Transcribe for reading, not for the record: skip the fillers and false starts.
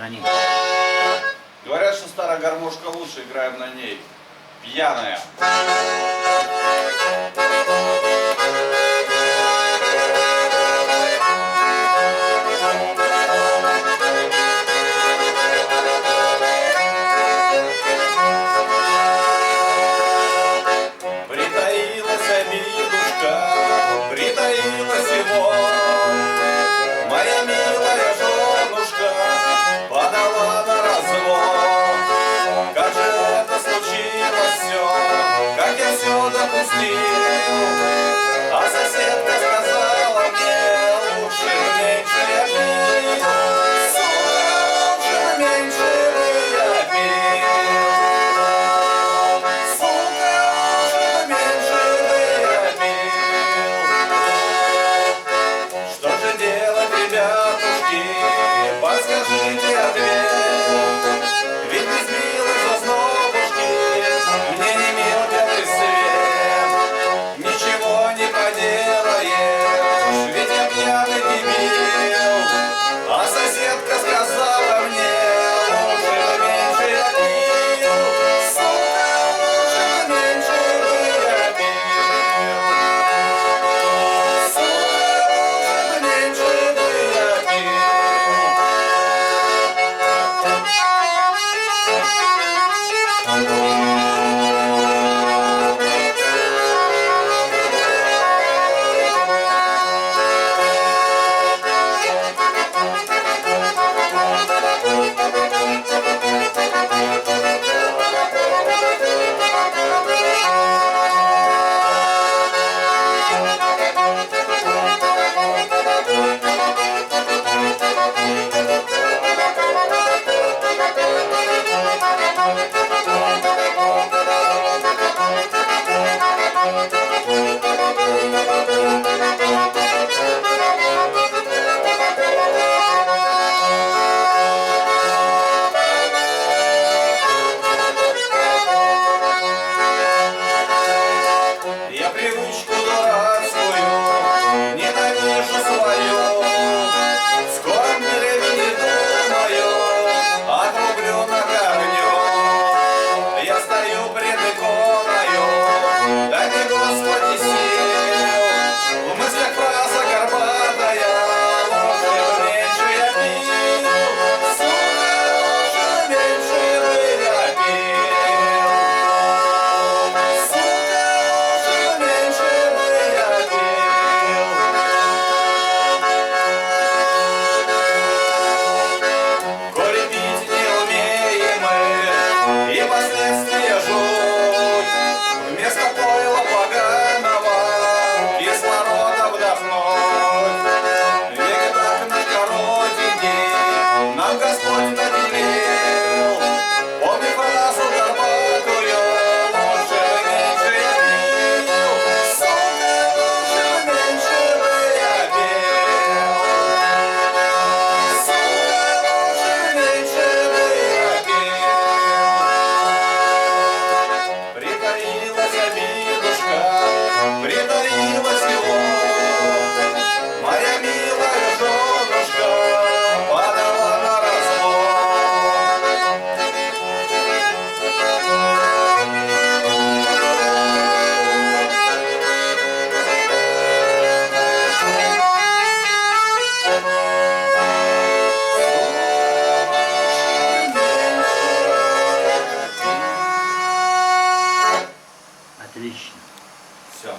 Гони. Говорят, что старая гармошка лучше, играем на ней. Пьяная. Притаилась обидушка, притаилась его. Моя милая женушка подала на развод. Как же это случилось все, как я все допустил. А соседка сказала мне, лучше меньше я пил. Сука, лучше меньше я пил. Сука, лучше меньше я пил. Что же делать, ребятушки, подскажите ответ. Ведь без милой зазнобушки мне не мил белый свет. Ничего не поделаешь, ведь я пьяный дебил. А соседка сказала мне, лучше меньше я пил. Сука, лучше меньше я пил. Сука, лучше меньше я пил. Я привычку дурацкую ненавижу свою. В скором времени, думаю, отрублю на корню. Я стою пред иконою, дай мне, Господи, сил. В мыслях фраза горбатая, лучше меньше я пил. Сука, лучше меньше бы я пил. Сука, лучше меньше бы я пил. Коли пить не умеем мы, и последствия жуть. Вместо пойла поганого кислорода вдохнуть. Век так на коротенький нам Господь наделил. Помни фразу горбатую, лучше меньше я пил. Сука, лучше меньше бы я пил. Сука, лучше меньше бы я пил. Притаилась обидушка, притаилась его. Моя милая женушка подала на развод. Отлично. Все.